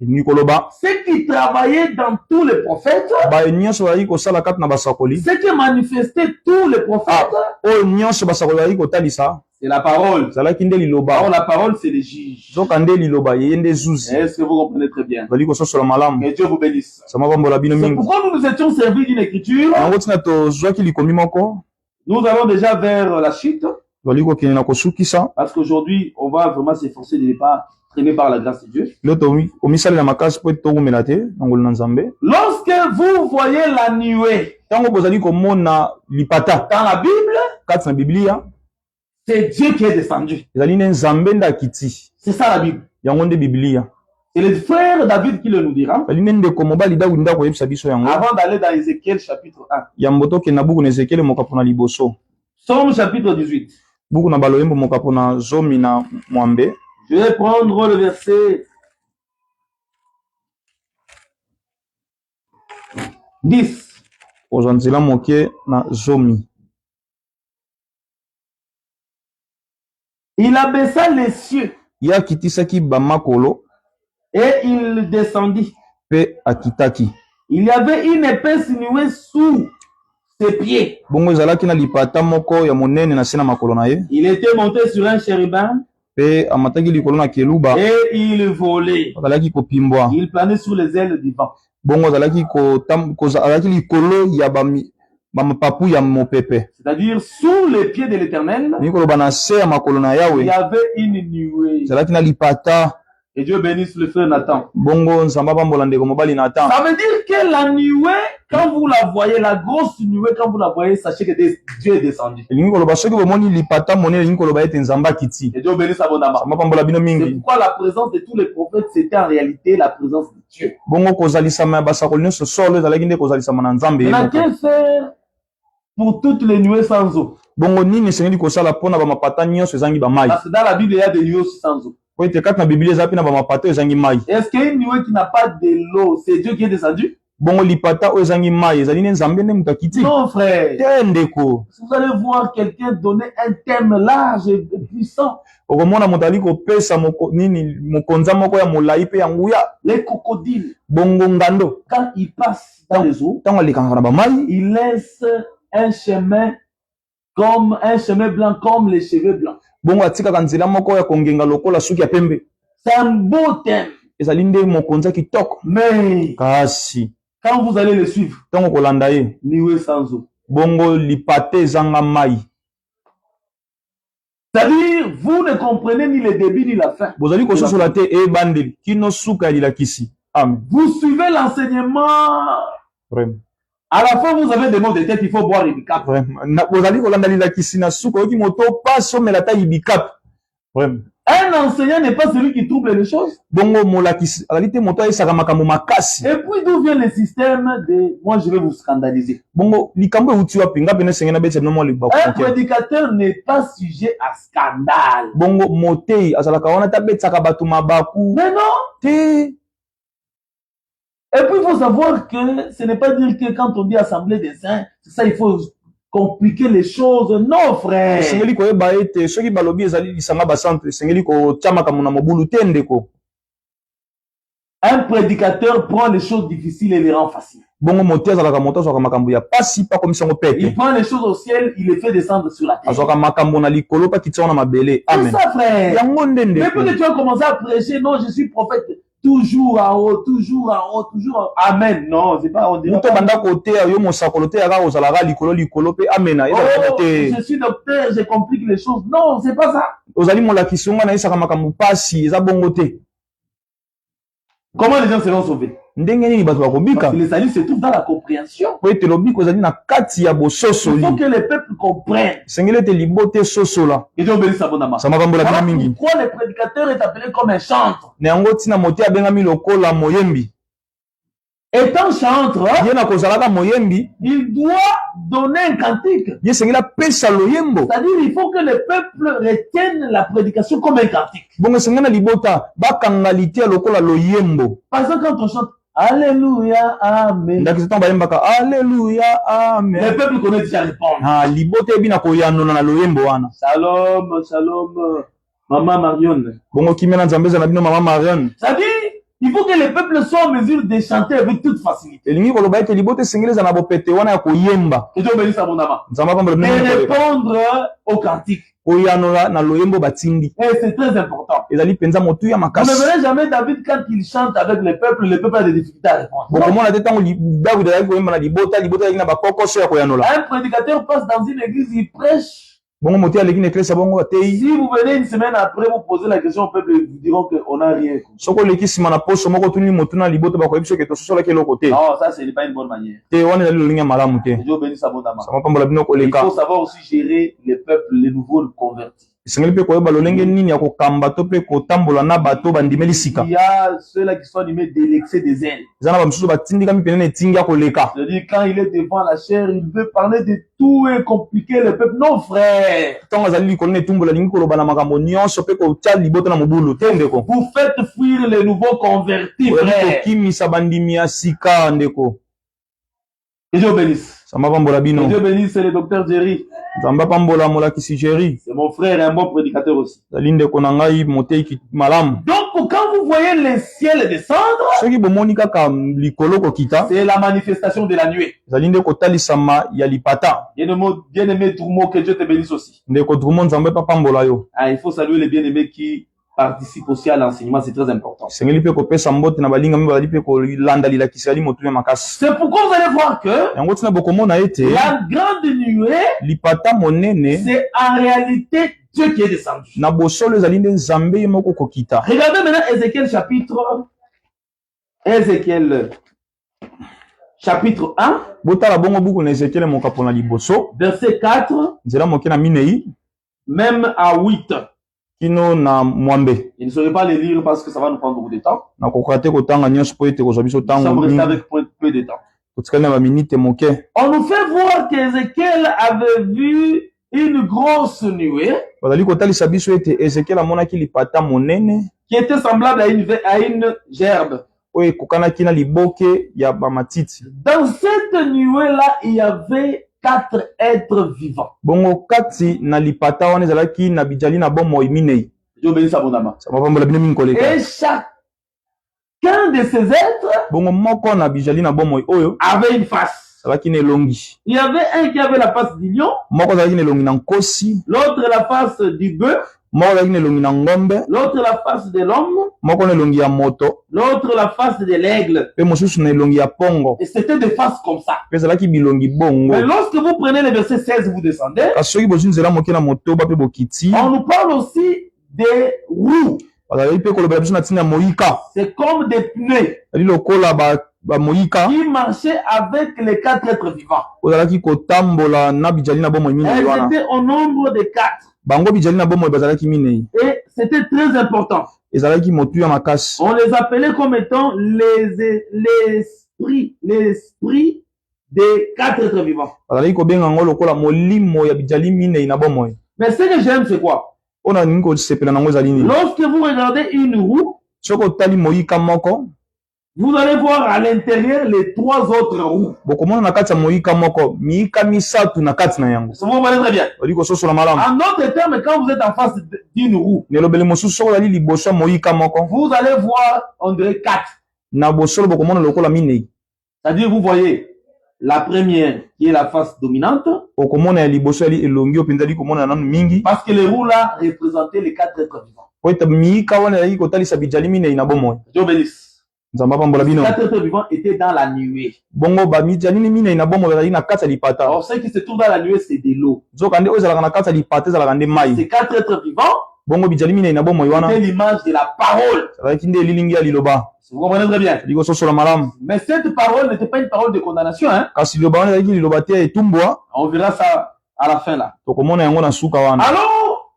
elingi koloba ceux qui travaillaient dans tous les prophètes, baye nyonso bazali kosala kati na basakoli ce qui manifestait tous les prophètes, oyo nyonso basakoli bazali kotalisa c'est la parole. ezalaki nde Or, liloba. la parole, c'est les juges. Nzoka nde liloba yeye nde zuzi Est-ce que vous comprenez très bien? bazali kososola malamu Que Dieu vous bénisse. sama bambola bino C'est mingi. pourquoi nous nous étions servis d'une écriture. yango tina tozwaki likomi moko Nous allons déjà vers la chute, tozali kokende na kosukisa parce qu'aujourd'hui, on va vraiment s'efforcer de ne pas traîner par la grâce de Dieu. lelo komisalela makasi po ete tokumela te na ngolu na Nzambe. Lorsque vous voyez la nuée Ntango bozali komona lipata dans la Bible, kati na Biblia c'est Dieu qui est descendu. ezali nde Nzambe nde akiti C'est ça la Bible. yango nde Biblia. C'est le frère David qui le nous dira. ezali nde ndeko mobali Dawidi nde akoyebisa biso yango. Avant d'aller dans Ézéchiel chapitre 1. Yambo tokende na buku na Ezekiele mokapo na liboso Psaume chapitre 18. buku na baloyembo mokapo na zomi na mwambe. Je vais prendre le verset 10. kozwa nzela moke na zomi. Il abaissa les cieux ye akitisaki bamakolo et il descendit. mpe akitaki. Il y avait une épaisse nuée sous ses pieds. bongo ezalaki na lipata moko ya monene na se na makolo na ye Il était monté sur un chérubin mpe amataki likolo na keluba et il volait. azalaki kopimbwa. Il planait sous les ailes du vent. bongo azalaki azalaki likolo ya bamapapu ya mopepe. C'est-à-dire sous les pieds de l'Éternel, Ningi koloba na se ya makolo na il y Yawe avait une nuée. ezalaki na lipata. Et Dieu bénisse le frère Nathan. bongo Nzambe abambola ndeko mobali Nathan. Ça veut dire que la nuée, quand vous la voyez, la grosse nuée, quand vous la voyez, sachez que Dieu est descendu. elingi koloba soki bomoni lipata monene elingi koloba ete Nzambe akiti. Et Dieu bénisse abondamment. Nzambe abambola bino C'est mingi. pourquoi la présence de tous les prophètes, c'était en réalité la présence de Dieu. bongo kozalisama ya basakoli nyonso solo ezalaki nde kozalisama na Nzambe ye Maintenant, moko. que faire pour toutes les nuées sans eau? bongo nini esengeli kosala mpona bamapata nyonso ezangi bamai. Parce que dans la Bible, il y a des nuées aussi sans eau. po ete kati na Biblia eza mpe na bamapata oyo ezangi mai. Est-ce qu'il y a une nuée qui n'a pas de l'eau? C'est Dieu qui est descendu? bongo lipata oyo ezangi mai ezali nde Nzambe nde moto akiti Non, frère. te ndeko. Si vous allez voir quelqu'un donner un thème large et puissant, okomona moto ali kopesa mokonza moko ya molai mpe ya nguya. les crocodiles, bongo ngando quand ils passent dans les eaux, ntango alekanga na bamai ils laissent un chemin blanc comme les cheveux blancs. bongo atikaka nzela moko ya kongenga lokola suki ya pembe. C'est un beau thème. ezali nde mokonza kitoko. Mais kasi quand vous allez le suivre, ntango kolanda ye nuée sans eau. bongo lipata ezanga mai. C'est-à-dire, vous ne comprenez ni le début ni la fin. bozali kososola te ebandeli kino suka ya lilakisi. Amen. Vous suivez l'enseignement. Vraiment. À la fin, vous avez des mots de tête, il faut boire une cape. Vraiment. Bozali kolanda lilakisi na suka oki moto paso melata ibikap. Vraiment. Un enseignant n'est pas celui qui trouble les choses. bongo molakisi azali te moto ayesaka makambo makasi. Et puis d'où vient le système de moi je vais vous scandaliser? bongo likambo euti wapi nga pene esengeli abetisa bino mwa Un libaku. prédicateur n'est pas sujet à scandale. bongo motei azalaka wana te abetsaka bato mabaku Mais non, te. Et puis, il faut savoir que ce n'est pas dire que quand on dit assemblée des saints, c'est ça, il faut compliquer les choses. Non, frère. Sengeli koyeba ete soki balobi ezali lisanga basantre sengeli kotia makambo na mobulu te ndeko. Un prédicateur prend les choses difficiles et les rend faciles. Bongo moto azalaka moto azwaka makambo ya pasi pa komisa ngo pete. Il prend les choses au ciel, il les fait descendre sur la terre. Azwaka makambo na likolo pa kitisa na mabele. Amen. C'est ça, frère. Yango ndende. Mais puis tu as commencé à prêcher, non, je suis prophète. Toujours en haut, toujours en haut, toujours en haut. Amen. Non, c'est pas, on dirait pas. Banda côté, yo mosakolo te yaka ozalaka likolo pe amen. Oh, je suis docteur, je complique les choses. Non, c'est pas ça. Ozali molakisi nga na isaka makambo pasi, eza bongo te. Comment les gens seront sauvés? Ndenge nini bato bakobika? Parce que le salut se trouve dans la compréhension. Po ete lobiko ozali na kati ya bososoli. Il faut que les peuples comprennent. Sengele te libote sosola. Et Dieu bénisse abondamment. Ça m'a pas la mingi. Pourquoi le prédicateur est appelé comme un chantre? Ne yango tina moti abengami lokola moyembi. Étant chantre, il doit donner un cantique. C'est-à-dire, il faut que le peuple retienne la prédication comme un cantique. Par exemple, quand on chante Alléluia, Amen. Alléluia, Amen. Le peuple connaît déjà répondre. Shalom, shalom, Maman Marion. Ça dit, il faut que les peuples soient en mesure de chanter avec toute facilité. Et Dieu bénisse abondamment. Et répondre au cantique. Et c'est très important. Vous ne verrez jamais David quand il chante avec le peuple a des difficultés à répondre. Un prédicateur passe dans une église, il prêche. Si vous venez une semaine après, vous posez la question au peuple, ils vous diront qu'on n'a rien. Non, ça, ce n'est pas une bonne manière. Dieu bénisse abondamment. Il faut savoir aussi gérer les peuples, les nouveaux convertis. Il y a ceux-là qui sont animés de l'excès des ailes. C'est-à-dire, quand il est devant la chair, il veut parler de tout et compliquer le peuple. Non, frère. Vous faites fuir les nouveaux convertis, frère. Et Dieu bénisse. Dieu bénisse, c'est le docteur Jerry. C'est mon frère et un bon prédicateur aussi. Donc, quand vous voyez le ciel descendre, c'est la manifestation de la nuée. Bien-aimé Drummond, que Dieu te bénisse aussi. Il faut saluer les bien-aimés qui participe aussi à l'enseignement, c'est très important. C'est pourquoi vous allez voir que la grande nuée, c'est en réalité Dieu qui est descendu. Regardez maintenant chapitre 1, verset 4, même à 8. Je ne saurais pas les lire parce que ça va nous prendre beaucoup de temps. Nous sommes restés avec peu de temps. On nous fait voir qu'Ézéchiel avait vu une grosse nuée qui était semblable à une gerbe. Dans cette nuée-là, il y avait 4 êtres vivants. Dieu bénisse abondamment. Et chacun de ces êtres avait une face. Il y avait un qui avait la face du lion, l'autre la face du bœuf, l'autre la face de l'homme, l'autre la face de l'aigle. Et c'était des faces comme ça. Mais lorsque vous prenez le verset 16, vous descendez, on nous parle aussi des roues. C'est comme des pneus qui marchaient avec les 4 êtres vivants. Elles étaient au nombre de 4. Et c'était très important. On les appelait comme étant l'esprit des 4 êtres vivants. Mais ce que j'aime, c'est quoi? Lorsque vous regardez une roue, Vous allez voir à l'intérieur les 3 autres roues. bokomona na kati ya moyika moko miika misatu na kati na yango. Vous voyez très bien. Bali kososola malamu. En d'autres termes, quand vous êtes en face d'une roue, nelobele mosusu soko ozali liboso ya moyika moko vous allez voir, on dirait 4. na bosolo bokomona lokola minei. C'est-à-dire, vous voyez la première qui est la face dominante. Okomona ya liboso ali elongi openza li komona nanu mingi. Parce que les roues là représentaient les 4 êtres vivants. Po ete miika wana yaki kotalisa bijali minei na bomoi. Dieu bénisse. Nzamba pambola bino. Les 4 êtres vivants étaient dans la nuée. Bongo ba mijali minei na bomoi ezali na kati ya lipata. Alors, ce qui se trouve dans la nuée, c'est de l'eau. Zoka nde ozalaka na kati ya lipata ezalaka nde mai. Ces 4 êtres vivants, bongo bijali minei na bomoi wana. c'est l'image de la parole. ezalaki nde elilingi ya liloba. Vous comprenez très bien. Likososola malamu. Mais cette parole n'était pas une parole de condamnation. Hein? Kasi liloba wana ezalaki liloba te etumbwa. On verra ça à la fin là. Tokomona yango na suka wana. Alors,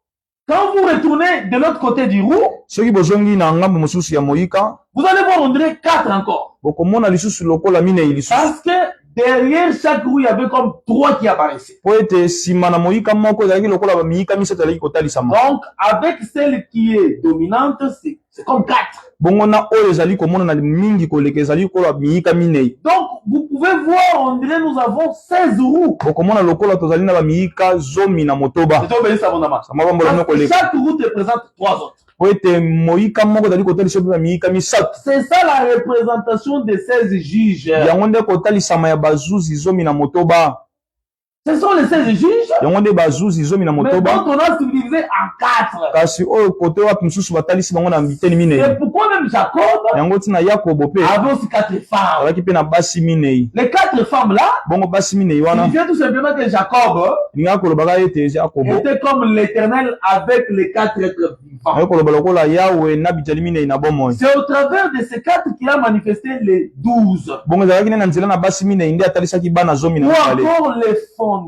quand vous retournez de l'autre côté du roue, soki bozongi na ngambo mosusu ya moyika, vous allez voir on dirait 4 encore. bokomona lisusu lokola minei lisusu. Parce que derrière chaque roue, il y avait comme 3 qui apparaissaient. Po ete sima na moyika moko ezalaki lokola ba miika misato ezalaki kotalisama. Donc, avec celle qui est dominante, c'est comme 4. bongo na oyo ezali komona na mingi koleka ezali lokola miika minei. Donc, vous pouvez voir, on dirait nous avons 16 roues. bokomona lokola tozali na ba miika zomi na motoba. C'est obéi abondamment. Sama bambola no Parce que koleka. chaque roue représente 3 autres. Po ete moyika moko ezali kotalisa ba miika misato. C'est ça la représentation des 16 juges. yango nde kotalisama ya bazuzi zomi na motoba. Ce sont les 16 juges, yango nde bazuzi zomi na mais motoba. dont on a subdivisé en 4. kasi oyo kote wapi mosusu batalisi bango na biteni minei. Et pourquoi même Jacob yango tina yakobo pe avait aussi 4 femmes? alaki pe na basi minei. Les 4 femmes là, bongo basi minei wana signifiait tout simplement que Jacob linga kolobaka ete yakobo était comme l'Éternel avec les 4 êtres vivants. ayo koloba lokola yawe na bitali minei na bomoi. C'est au travers de ces 4 qu'il a manifesté les 12. bongo ezalaki nde na nzela na basi minei nde atalisaki bana zomi na Ou mibale encore les fondements.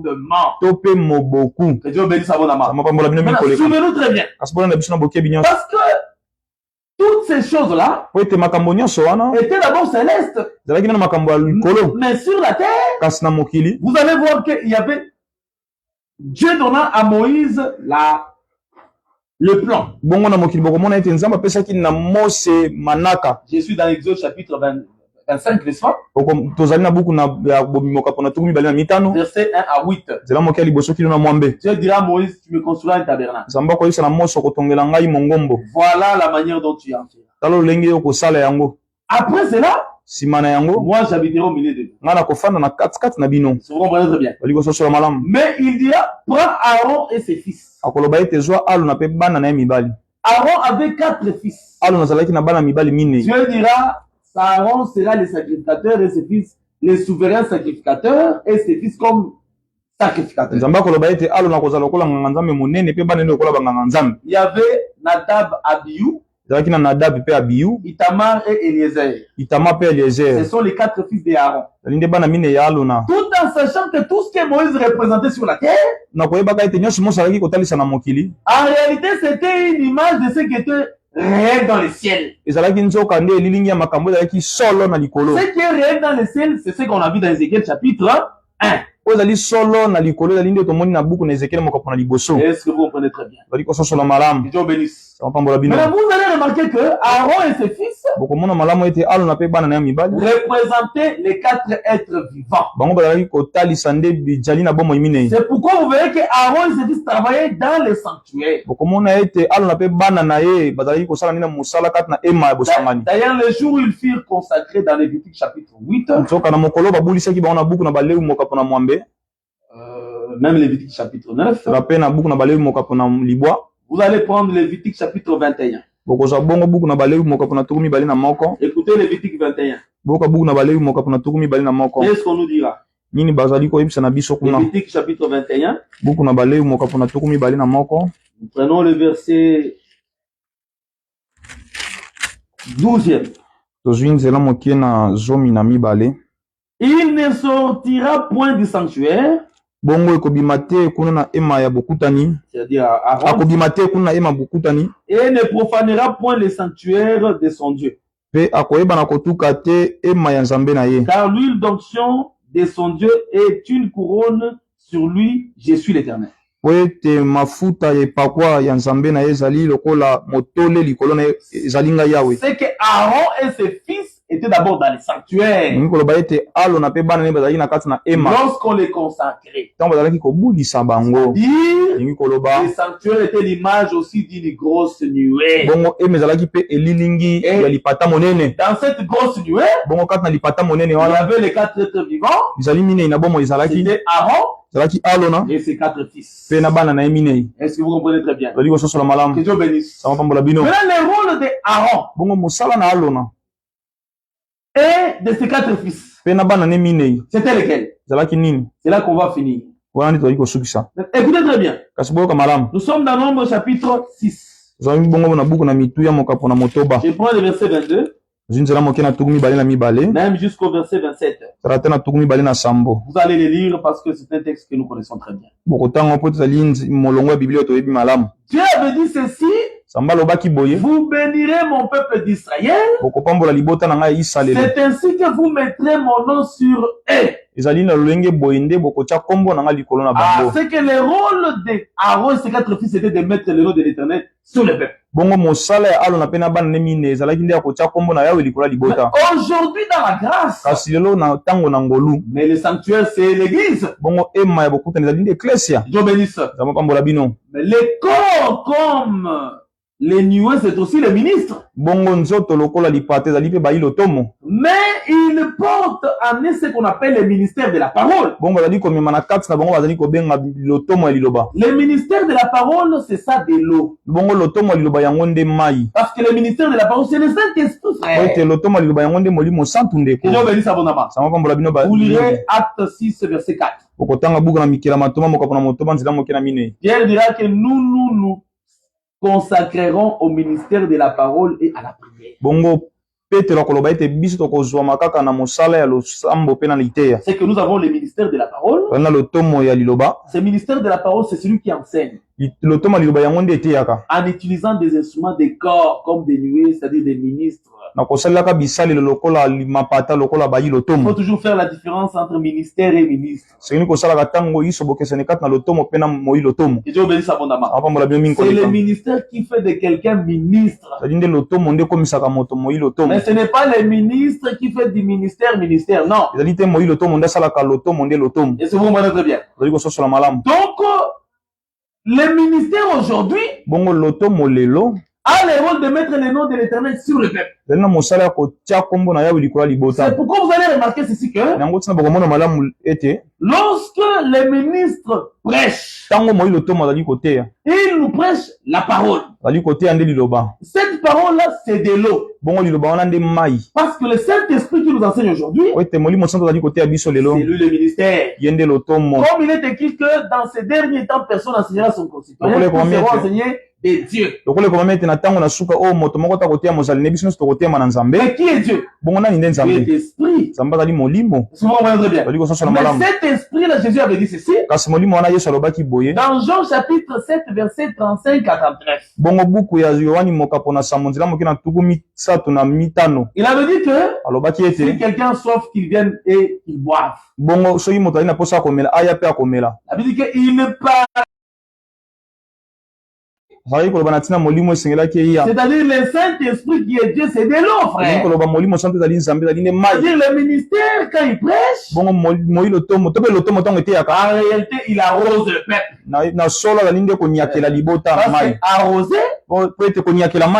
to pe moboku. Que Dieu bénisse abondamment. sama pambola bino Maintenant, mikoleka souvenez-nous très bien. kasi bona na biso na bokebi nyonso Parce que toutes ces choses-là po ete makambo nyonso wana étaient d'abord célestes. ezalaki nde na makambo ya likolo Mais sur la terre, kasi na mokili vous allez voir qu'il y avait Dieu donnant à Moïse le plan. bongo na mokili bokomona ete nzambe apesaki na Mose manaka. Je suis dans Exode chapitre 25, n'est-ce pas? tozali na buku ya bobimoka mpona tuku mibale na mitano Verset 1 à 8. nzela moke ya liboso kino na mwambe. Dieu dira à Moïse, tu me construiras un tabernacle. nzambe akoyebisa na Mose okotongela ngai mongombo. Voilà la manière dont tu en feras. tala lolenge yo kosala yango. Après cela, nsima na yango moi j'habiterai au milieu de vous. ngai nakofanda na katikati na bino. Vous comprenez très bien. bali kososola malamu. Mais il dira, prends Aaron et ses fils. akoloba ete zwa alona mpe bana na ye mibali. Aaron avait 4 fils. alona azalaki na bana mibali minei. Dieu dira, Aaron sera le sacrificateur et ses fils les souverains sacrificateurs et ses fils comme sacrificateurs. nzambe akoloba ete alona akozala lokola nganga nzambe monene mpe bana nde lokola banganga nzambe. Il y avait Nadab, Abihu, ezalaki na Nadabi mpe Abiyu, Itamar et Eliezer. Itama mpe Ce Eliezer. sont les 4 fils d'Aaron. ezali nde bana minei ya alona. Tout en sachant que tout ce que Moïse représentait sur la terre, nakoyebaka ete nyonso Mose azalaki kotalisa na mokili en réalité c'était une image de ce qui était réel dans le ciel. ezalaki nzoka nde elilingi ya makambo ezalaki solo na likolo. Ce qui est réel dans le ciel, c'est ce qu'on a vu dans Ézéchiel chapitre 1. oyo ezali solo na likolo ezali nde tomoni na buku na Ezekiel moko mpona liboso. Est-ce que vous comprenez très bien? ezali kososola malamu. Que Dieu bénisse. samapambola bino. Maintenant, vous allez remarquer que Aaron et ses fils bokomona malamu ete alona mpe bana na ye mibali représentaient les 4 êtres vivants. bango bazalaki kotalisa nde bijali na bomoi minei. C'est pourquoi vous verrez que Aaron et ses fils travaillaient dans les sanctuaires. bokomona ete alona mpe bana na ye bazalaki kosala nde na mosala kati na ema ya bosangani. D'ailleurs, le jour où ils furent consacrés dans Lévitique chapitre 8, nzoka na mokolo babulisaki bango na buku na balewi moka mpona mwambe. même Lévitique chapitre 9, rape na buku na balewi moka mpona libwa. vous allez prendre Lévitique chapitre 21. bokozwa bongo buku na balewi moka mpona tuku mibale na moko. Écoutez Lévitique 21. boka buku na balewi moka mpona tuku mibale na moko. Qu'est-ce qu'on nous dira? nini bazali koyebisa na biso kuna. Lévitique chapitre 21. buku na balewi moka mpona tuku mibale na moko. Nous prenons le verset 12e. tozwi nzela mokie na zomi na mibale. Il ne sortira point du sanctuaire, bongo ekobima te kuna na ema ya bokutani. c'est-à-dire Aaron, akobima te kuna na ema ya bokutani. et ne profanera point le sanctuaire de son Dieu. Pe akoyeba na kotuka te ema ya nzambe na ye. Car l'huile d'onction de son Dieu est une couronne sur lui, je suis l'Éternel. Po ete mafuta ya epakwa ya nzambe na ye ezali lokola motole likolo na ye ezali ngai yawe. C'est que Aaron et ses fils étaient d'abord dans les sanctuaires. Lorsqu'on les consacrait. C'est-à-dire, les sanctuaires étaient l'image aussi d'une grosse nuée. Et dans cette grosse nuée, il y avait les 4 êtres vivants. C'était Aaron et ses 4 fils. Est-ce que vous comprenez très bien? Que Dieu bénisse. Maintenant, le rôle de Aaron et de ses 4 fils, c'était lequel? C'est là qu'on va finir. Écoutez très bien. Nous sommes dans Nombre chapitre 6. Je prends le verset 22. Même jusqu'au verset 27. Vous allez le lire parce que c'est un texte que nous connaissons très bien. Dieu avait dit ceci: vous bénirez mon peuple d'Israël. C'est ainsi que vous mettrez mon nom sur eux. C'est que le rôle d'Aaron et ses 4 fils était de mettre le nom de l'Éternel sur le peuple. Aujourd'hui dans la grâce, mais le sanctuaire c'est l'église. Dieu bénisse. Mais les corps comme les nuées, c'est aussi le ministre. Mais il porte en eux ce qu'on appelle le ministère de la parole. Le ministère de la parole, c'est ça de l'eau. Parce que le ministère de la parole, c'est le Saint-Esprit, frère. Que Dieu bénisse abondamment. Vous lirez Acte 6, verset 4. Pierre dira que nous consacrerons au ministère de la parole et à la prière. C'est que nous avons le ministère de la parole. Ce ministère de la parole, c'est celui qui enseigne. En utilisant des instruments des corps comme des nuées, c'est-à-dire des ministres. Il faut toujours faire la différence entre ministère et ministre. Et Dieu bénisse abondamment. C'est le ministère qui fait de quelqu'un ministre. Mais ce n'est pas le ministre qui fait du ministère, non. Et c'est vous comprenez très bien. Donc, le ministère aujourd'hui a le rôle de mettre le nom de l'Éternel sur le peuple. C'est pourquoi vous allez remarquer ceci que lorsque le ministre prêche, il nous prêche la parole. Cette parole-là, c'est de l'eau. Parce que le Saint-Esprit qui nous enseigne aujourd'hui, c'est lui le ministère. Comme il est écrit que dans ces derniers temps, personne n'enseignera son concitoyen, ils seront enseignés de Dieu. Mais qui est Dieu? Dieu est esprit. Mais cet esprit-là, Jésus avait dit ceci dans Jean chapitre 7, verset 35 à 39. Il avait dit que si quelqu'un soif, qu'il vienne et qu'il boive. Il avait dit qu'il ne parle. C'est-à-dire le Saint-Esprit qui est Dieu, c'est de l'eau, frère. C'est-à-dire le ministère, quand il prêche, en réalité, il arrose le peuple. Parce qu'arroser,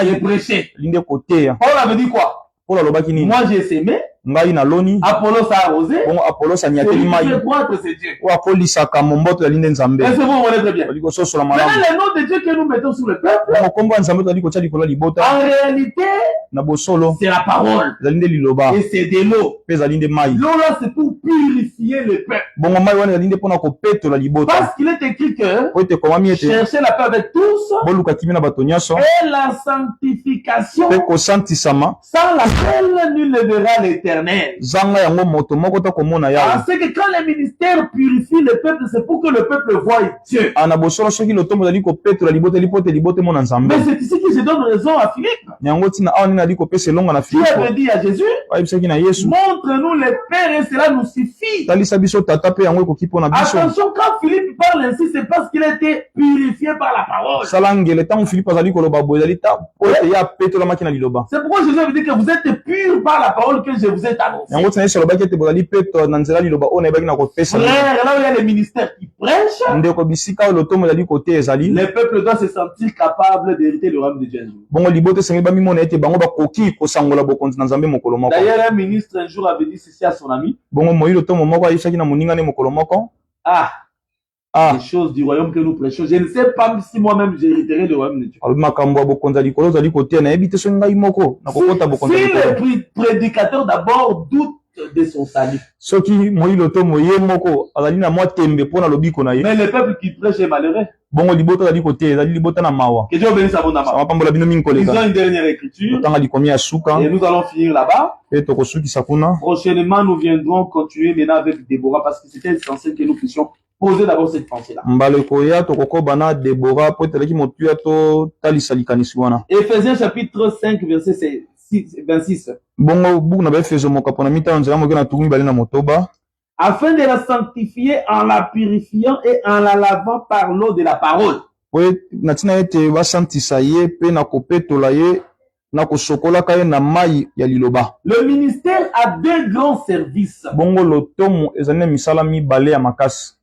c'est prêcher. Paul avait dit quoi? Moi j'ai sémé, Apollos a arrosé, celui qui fait croître c'est Dieu. Est-ce que vous voyez très bien? Maintenant le nom de Dieu que nous mettons sur le peuple, en réalité, c'est la parole. Et c'est de l'eau. L'eau là c'est pour purifier le peuple. Parce qu'il est écrit que cherchez la paix avec tous et la sanctification sans laquelle nul ne verra l'Éternel. Parce que quand le ministère purifie le peuple, c'est pour que le peuple voie Dieu. Mais c'est ici qu'il se donne raison à Philippe. Qui avait dit à Jésus, montre-nous le Père et cela nous suffit. talisa biso tata pe yango ekoki mpona biso. Attention, quand Philippe parle ainsi, c'est parce qu'il a été purifié par la parole. Sala ngele ntango Philippe azali koloba boye ezali po ete ye apetolamaki na liloba. C'est pourquoi Jésus veut dire que vous êtes purs par la parole que je vous ai annoncée. Yango tina yesu alobaki ete bozali peto na nzela liloba oyo nayebaki na kopesa. Frère, là où il y a les ministères qui prêchent, ndeko bisika oyo lotomo ezali kote ezali. les peuples doivent se sentir capables d'hériter le royaume de Dieu. Bongo liboto esengeli bamimona ete bango bakoki kosangola bokonzi na Nzambe mokolo moko. D'ailleurs, un ministre un jour avait dit ceci à son ami. Bongo moi lotomo moko ayisaki na moninga ne mokolo moko. Les choses du royaume que nous prêchons, je ne sais pas si moi-même j'hériterai le royaume de Dieu. Si le prédicateur d'abord doute de son salut. Mais le peuple qui prêche est malheureux. Que Dieu bénisse abondamment. Ils ont une dernière écriture et nous allons finir là-bas. Prochainement, nous viendrons continuer maintenant avec Déborah parce que c'était essentiel que nous puissions poser d'abord cette pensée-là. Éphésiens chapitre 5, verset 26. Afin de la sanctifier en la purifiant et en la lavant par l'eau de la parole. Le ministère a deux grands services.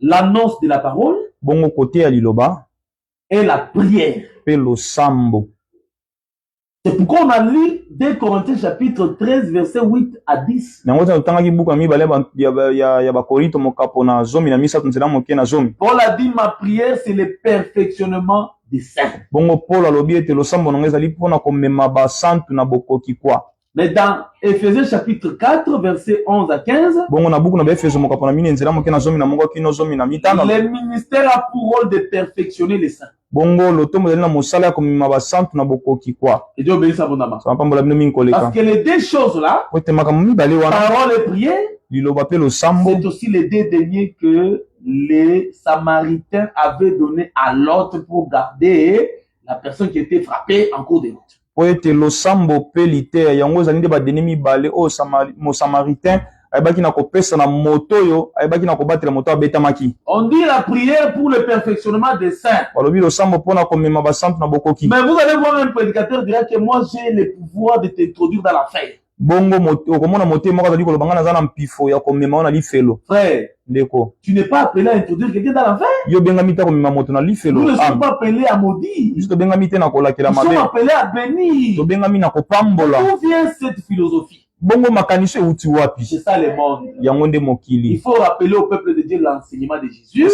L'annonce de la parole et la prière. C'est pourquoi on a lu 2 Corinthiens chapitre 13 verset 8 à 10. Paul a dit ma prière c'est le perfectionnement des saints. Mais dans Éphésiens chapitre 4 verset 11 à 15, le ministère a pour rôle de perfectionner les saints. Et Dieu bénisse abondamment. Parce que les deux choses là, parole et prière, c'est aussi les deux deniers que les Samaritains avaient donné à l'autre pour garder la personne qui était frappée en cours de route. On dit la prière pour le perfectionnement des saints. Mais vous allez voir un prédicateur dire que moi j'ai le pouvoir de t'introduire dans la fête. Frère, tu n'es pas appelé à introduire quelqu'un dans la fête. Nous ne sommes pas appelés à maudire. Nous sommes appelés à bénir. D'où vient cette philosophie? C'est ça le monde. Il faut rappeler au peuple de Dieu l'enseignement de Jésus. Et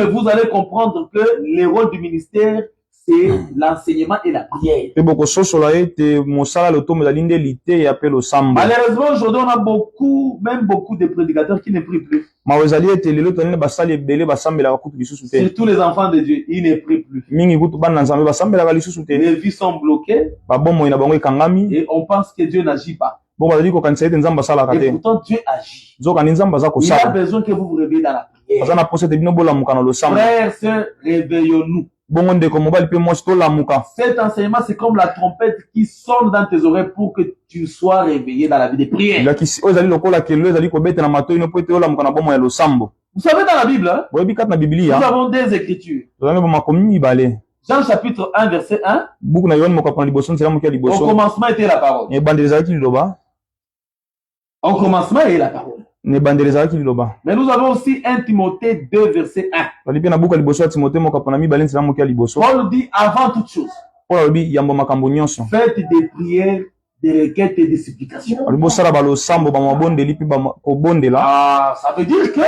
vous allez comprendre que le rôle du ministère, c'est l'enseignement et la prière. Malheureusement, aujourd'hui, on a beaucoup de prédicateurs qui ne prient plus. Surtout les enfants de Dieu, ils ne prient plus. Les vies sont bloquées et on pense que Dieu n'agit pas. Et pourtant, Dieu agit. Il a besoin que vous vous réveillez dans la prière. Frères, sœurs, réveillons-nous. Cet enseignement, c'est comme la trompette qui sonne dans tes oreilles pour que tu sois réveillé dans la vie de prière. Vous savez, dans la Bible, hein, nous avons des écritures. Jean chapitre 1, verset 1. Au commencement était la parole. Au commencement est la parole. Mais nous avons aussi 1 Timothée 2, verset 1. Paul dit avant toute chose, faites des prières, des requêtes et des supplications. Ça veut dire que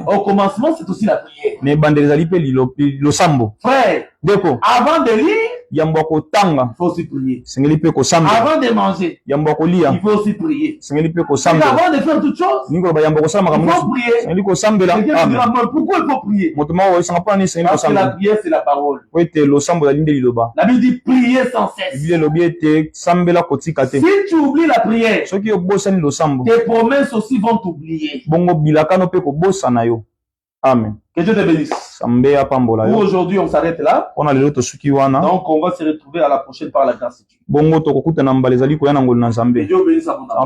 au commencement, c'est aussi la prière. Frère, avant de lire, il faut aussi prier. Avant de manger, il faut aussi prier. Avant de faire toutes choses, il faut prier. Quelqu'un dira, pourquoi il faut prier? Parce que la prière, c'est la parole. La Bible dit prier sans cesse. Si tu oublies la prière, tes promesses aussi vont t'oublier. Amen. Que Dieu te bénisse. Pour aujourd'hui, on s'arrête là. Donc, on va se retrouver à la prochaine par la grâce de Dieu. Que Dieu bénisse abondamment.